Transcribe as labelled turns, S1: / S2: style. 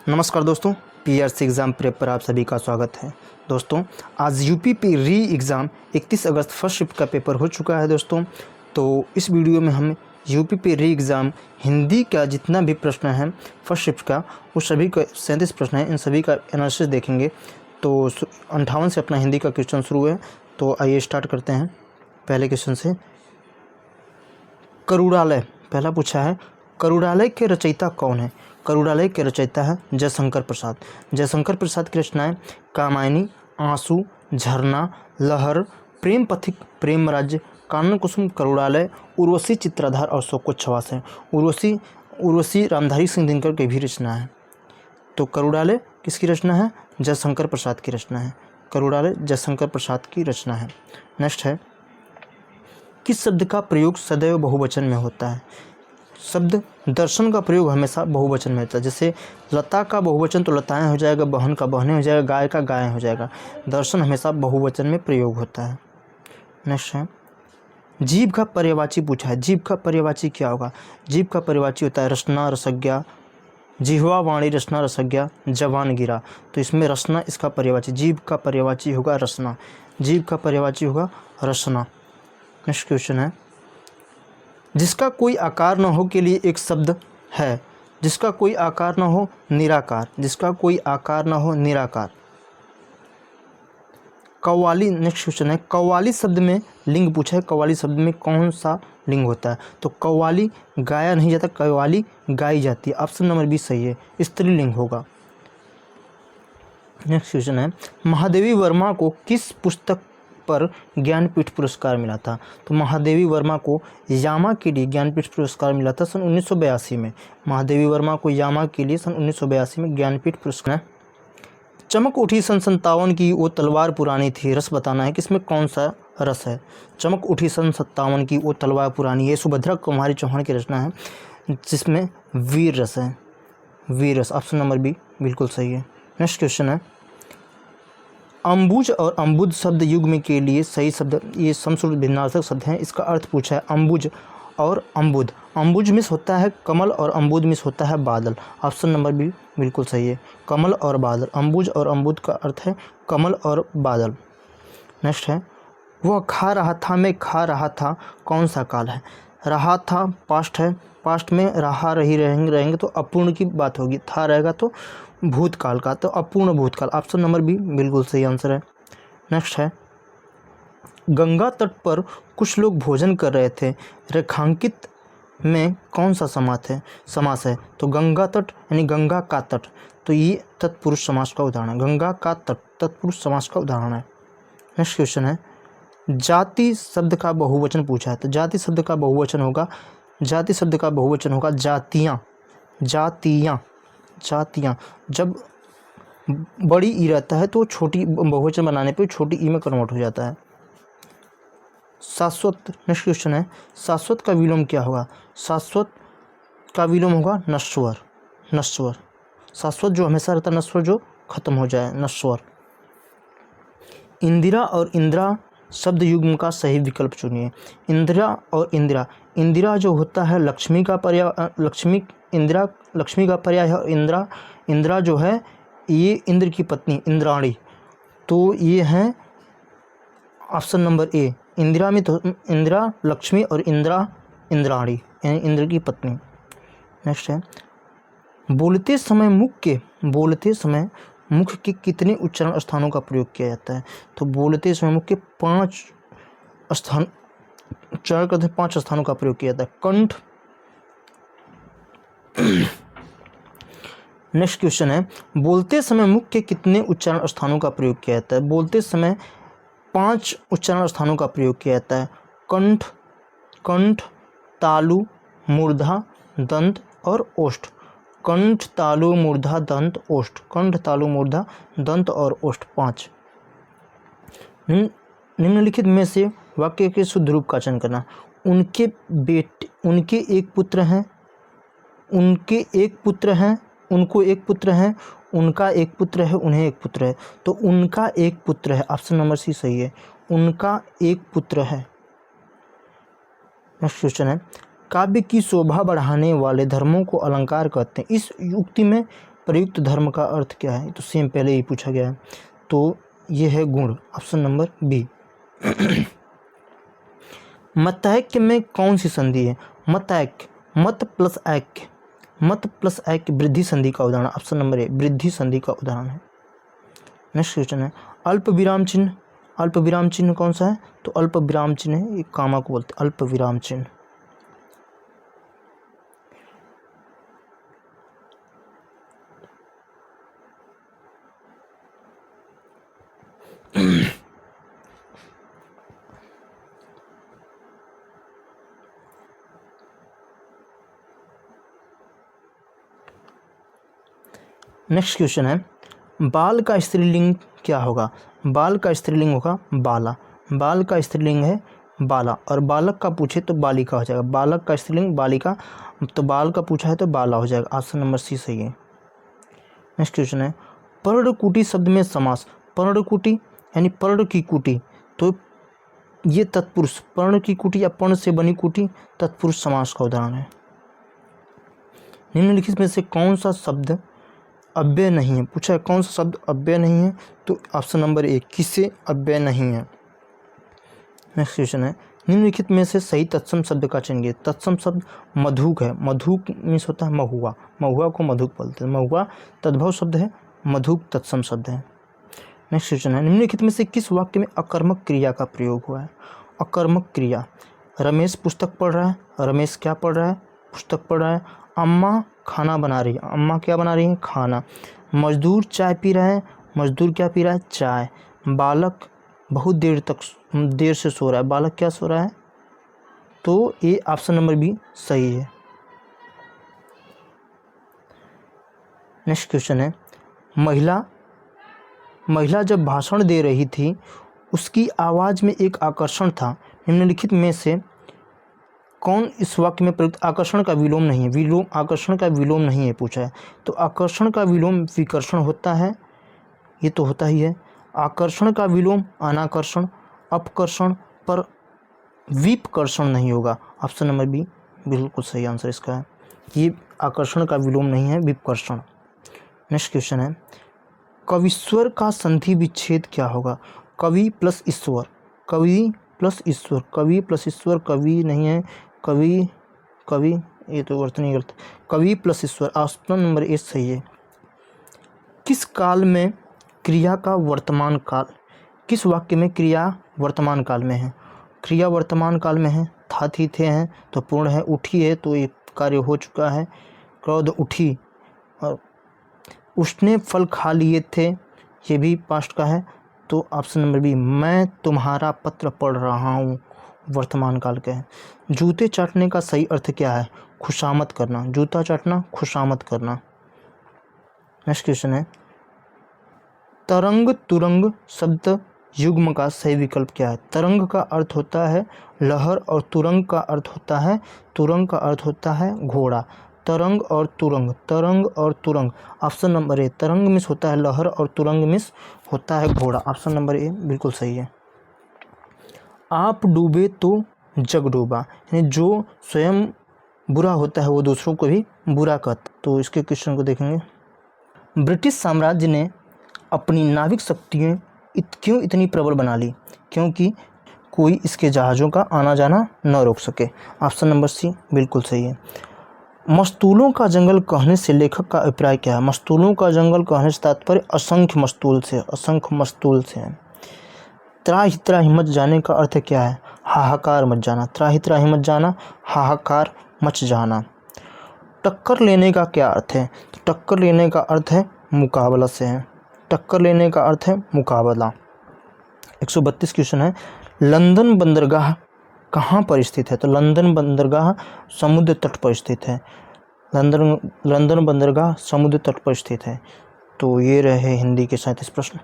S1: नमस्कार दोस्तों, PRC exam prep पर आप सभी का स्वागत है। दोस्तों, आज यूपीपी री एग्ज़ाम 31 अगस्त फर्स्ट शिफ्ट का पेपर हो चुका है दोस्तों। तो इस वीडियो में हम यूपीपी री एग्ज़ाम हिंदी का जितना भी प्रश्न है फर्स्ट शिफ्ट का, वो सभी का 37 प्रश्न है, इन सभी का एनालिसिस देखेंगे। तो 58 से अपना हिंदी का क्वेश्चन शुरू है। तो आइए स्टार्ट करते हैं पहले क्वेश्चन से। करुणालय पहला पूछा है, करुणालय के रचयिता कौन है? करुणालय के रचयिता है जयशंकर प्रसाद। जयशंकर प्रसाद की रचनाएं कामायनी, आंसू, झरना, लहर, प्रेम पथिक, प्रेम राज्य, कानन कुसुम, करुणालय, उर्वशी, चित्राधार और शोकोच्छ्वास है। उर्वशी रामधारी सिंह दिनकर की भी रचना है। तो करुणालय किसकी रचना है? जयशंकर प्रसाद की रचना है। करुणालय जयशंकर प्रसाद की रचना है। नेक्स्ट है, किस शब्द का प्रयोग सदैव बहुवचन में होता है? शब्द दर्शन का प्रयोग हमेशा बहुवचन में होता है। जैसे लता का बहुवचन तो लताएं हो जाएगा, बहन का बहनें हो जाएगा, गाय का गायें हो जाएगा। दर्शन हमेशा बहुवचन में प्रयोग होता है। नेक्स्ट है, जीव का पर्यायवाची पूछा है। जीव का पर्यायवाची क्या होगा? जीव का पर्यायवाची होता है रसना, रसज्ञा, जिह्वा, वाणी, रसना, रसज्ञा, जवान गिरा। तो इसमें रसना इसका पर्यायवाची, जीव का पर्यायवाची होगा रसना, जीव का पर्यायवाची होगा रसना। नेक्स्ट क्वेश्चन है, जिसका कोई आकार न हो के लिए एक शब्द है। जिसका कोई आकार न हो, निराकार। जिसका कोई आकार न हो, निराकार। कव्वाली। नेक्स्ट क्वेश्चन है, कव्वाली शब्द में लिंग पूछा है। कव्वाली शब्द में कौन सा लिंग होता है? तो कव्वाली गाया नहीं जाता, कव्वाली गाई जाती है। ऑप्शन नंबर 20 सही है, स्त्रीलिंग होगा। नेक्स्ट क्वेश्चन है, महादेवी वर्मा को किस पुस्तक पर ज्ञानपीठ पुरस्कार मिला था? तो महादेवी वर्मा को यामा के लिए ज्ञानपीठ पुरस्कार मिला था सन 1982 में। महादेवी वर्मा को यामा के लिए सन 1982 में ज्ञानपीठ पुरस्कार। चमक उठी सन 57 की वो तलवार पुरानी थी, रस बताना है कि इसमें कौन सा रस है? चमक उठी सन 57 की वो तलवार पुरानी, ये सुभद्रा कुमारी चौहान की रचना है, जिसमें वीर रस है। वीर रस, ऑप्शन नंबर बी बिल्कुल सही है। नेक्स्ट क्वेश्चन है, अम्बुज और अम्बुद शब्द युग्म के लिए सही शब्द, ये समश्रुत भिन्नार्थक शब्द हैं। इसका अर्थ पूछा है अम्बुज और अम्बुद। अम्बुज मिस होता है कमल और अम्बुद मिस होता है बादल। ऑप्शन नंबर बी बिल्कुल सही है, कमल और बादल। अम्बुज और अम्बुद का अर्थ है कमल और बादल। नेक्स्ट है, वह खा रहा था, मैं खा रहा था, कौन सा काल है? रहा था पास्ट है, पास्ट में रहा रही रहेंगे तो अपूर्ण की बात होगी, था रहेगा तो भूतकाल का, तो अपूर्ण भूतकाल। ऑप्शन नंबर बी बिल्कुल सही आंसर है। नेक्स्ट है, गंगा तट पर कुछ लोग भोजन कर रहे थे, रेखांकित में कौन सा समास है? तो गंगा तट यानी गंगा का तट, तो ये तत्पुरुष समास का उदाहरण है। गंगा का तट तत्पुरुष समास का उदाहरण है। नेक्स्ट क्वेश्चन है, जाति शब्द का बहुवचन पूछा है। तो जाति शब्द का बहुवचन होगा, जाति शब्द का बहुवचन होगा जातियाँ। जातियाँ, जातियाँ। जब बड़ी ई रहता है तो छोटी बहुवचन बनाने पे छोटी ई में कन्वर्ट हो जाता है। शाश्वत। नेक्स्ट क्वेश्चन है, शाश्वत का विलोम क्या होगा? शाश्वत का विलोम होगा नश्वर। नश्वर, शाश्वत जो हमेशा रहता है, नश्वर जो खत्म हो जाए, नश्वर। इंदिरा और इंदिरा शब्द युग्म का सही विकल्प चुनिए। इंदिरा और इंदिरा, इंदिरा जो होता है लक्ष्मी का पर्याय, लक्ष्मी, इंदिरा लक्ष्मी का पर्याय है। और इंदिरा, इंदिरा जो है ये इंद्र की पत्नी इंद्राणी, तो ये है ऑप्शन नंबर ए। इंदिरा में तो इंदिरा लक्ष्मी और इंदिरा इंद्राणी यानी इंद्र की पत्नी। नेक्स्ट है, बोलते समय मुख के कितने उच्चारण स्थानों का प्रयोग किया जाता है? तो बोलते समय मुख के 5 स्थान उच्चारण करते हैं, 5 स्थानों का प्रयोग किया जाता है। कंठ। नेक्स्ट क्वेश्चन है, बोलते समय मुख के कितने उच्चारण स्थानों का प्रयोग किया जाता है? बोलते समय 5 उच्चारण स्थानों का प्रयोग किया जाता है। कंठ, कंठ, तालु, मूर्धा, दंत और ओष्ठ। कंठ, तालु, मूर्धा, दंत, ओष्ठ। कंठ, तालु, मूर्धा, दंत और ओष्ठ, 5। निम्नलिखित में से वाक्य के शुद्ध रूप का चयन करना। उनके एक पुत्र हैं, उनके एक पुत्र हैं, उनको एक पुत्र है, उनका एक पुत्र है, उन्हें एक पुत्र है। तो उनका एक पुत्र है, ऑप्शन नंबर सी सही है, उनका एक पुत्र है। नेक्स्ट क्वेश्चन है, काव्य की शोभा बढ़ाने वाले धर्मों को अलंकार कहते हैं। इस युक्ति में प्रयुक्त धर्म का अर्थ क्या है? तो सेम पहले ही पूछा गया है, तो ये है गुण, ऑप्शन नंबर बी। मतैक्य में कौन सी संधि है? मतैक्य, मत प्लस ऐक्य, मत प्लस ऐक्य वृद्धि संधि का उदाहरण, ऑप्शन नंबर ए वृद्धि संधि का उदाहरण है। नेक्स्ट क्वेश्चन है अल्प विराम चिन्ह, अल्प विराम चिन्ह कौन सा है? तो अल्प विराम चिन्ह है, एक कामा को बोलते हैं अल्प विराम चिन्ह। नेक्स्ट क्वेश्चन है बाल का स्त्रीलिंग क्या होगा? बाल का स्त्रीलिंग होगा बाला, बाल का स्त्रीलिंग है बाला, और बालक का पूछे तो बालिका हो जाएगा। बालक का स्त्रीलिंग बालिका, तो बाल का पूछा है तो बाला हो जाएगा, ऑप्शन नंबर सी सही है। नेक्स्ट क्वेश्चन है पर्णकुटी शब्द में समास, पर्णकुटी यानी पर्ण की कुटी, तो ये तत्पुरुष, पर्ण की कुटी या पर्ण से बनी कुटी तत्पुरुष समास का उदाहरण है। निम्नलिखित में से कौन सा शब्द अव्यय नहीं है? पूछा है कौन सा शब्द अव्यय नहीं है, तो ऑप्शन नंबर ए किससे अव्यय नहीं है। नेक्स्ट क्वेश्चन है निम्नलिखित में से सही तत्सम शब्द का चयन कीजिए। तत्सम शब्द मधुक है, मधुक मीन्स होता है महुआ, महुआ को मधुक बोलते हैं, महुआ तद्भव शब्द है, मधुक तत्सम शब्द है। नेक्स्ट क्वेश्चन है निम्नलिखित में से किस वाक्य में अकर्मक क्रिया का प्रयोग हुआ है? अकर्मक क्रिया, रमेश पुस्तक पढ़ रहा है, रमेश क्या पढ़ रहा है? पुस्तक पढ़ रहा है। अम्मा खाना बना रही है, अम्मा क्या बना रही है? खाना। मजदूर चाय पी रहा है, मजदूर क्या पी रहा है? चाय। बालक बहुत देर से सो रहा है, बालक क्या सो रहा है? तो ये ऑप्शन नंबर बी सही है। नेक्स्ट क्वेश्चन है महिला जब भाषण दे रही थी उसकी आवाज़ में एक आकर्षण था, निम्नलिखित में से कौन इस वाक्य में प्रयुक्त आकर्षण का विलोम नहीं है? विलोम, आकर्षण का विलोम नहीं है पूछा है, तो आकर्षण का विलोम विकर्षण होता है, ये तो होता ही है। आकर्षण का विलोम अनाकर्षण, अपकर्षण, पर विपकर्षण नहीं होगा, ऑप्शन नंबर बी बिल्कुल सही आंसर इसका है, ये आकर्षण का विलोम नहीं है, विपकर्षण। नेक्स्ट क्वेश्चन है कविश्वर का संधि विच्छेद क्या होगा? कवि प्लस ईश्वर, कवि प्लस ईश्वर, कवि प्लस ईश्वर, कवि नहीं है, कवि ये तो अर्थ नहीं करता, कवि plus Ishwar, option number A सही है। किस काल में क्रिया का वर्तमान काल, किस वाक्य में क्रिया वर्तमान काल में है? क्रिया वर्तमान काल में है, था थी थे हैं तो पूर्ण है, उठी है तो ये कार्य हो चुका है, क्रोध उठी, और उसने फल खा लिए थे, ये भी पास्ट का है, तो ऑप्शन नंबर बी मैं तुम्हारा पत्र पढ़ रहा हूँ, वर्तमान काल का है। जूते चाटने का सही अर्थ क्या है? खुशामद करना, जूता चाटना, खुशामद करना। नेक्स्ट क्वेश्चन है तरंग तुरंग शब्द युग्म का सही विकल्प क्या है? तरंग का अर्थ होता है लहर और तुरंग का अर्थ होता है, तुरंग का अर्थ होता है घोड़ा। तरंग और तुरंग, तरंग और तुरंग, ऑप्शन नंबर ए, तरंग मिस होता है लहर और तुरंग मिस होता है घोड़ा, ऑप्शन नंबर ए बिल्कुल सही है। आप डूबे तो जग डूबा, यानी जो स्वयं बुरा होता है वो दूसरों को भी बुरा करता। तो इसके क्वेश्चन को देखेंगे। ब्रिटिश साम्राज्य ने अपनी नाविक शक्तियाँ क्यों इतनी प्रबल बना ली? क्योंकि कोई इसके जहाज़ों का आना जाना न रोक सके, ऑप्शन नंबर सी बिल्कुल सही है। मस्तूलों का जंगल कहने से लेखक का अभिप्राय क्या है? मस्तूलों का जंगल कहने से तात्पर्य असंख्य मस्तूल से, असंख्य मस्तूल से है। त्राहि त्राहि मच जाने का अर्थ क्या है? हाहाकार मच जाना, त्राहि त्राहि मच जाना, हाहाकार मच जाना। टक्कर लेने का क्या अर्थ है? तो टक्कर लेने का अर्थ है मुकाबला से है, टक्कर लेने का अर्थ है मुकाबला। 132 क्वेश्चन है लंदन बंदरगाह कहाँ पर स्थित है? तो लंदन बंदरगाह समुद्र तट पर स्थित है, लंदन बंदरगाह समुद्र तट पर स्थित है। तो ये रहे हिंदी के 37 प्रश्न।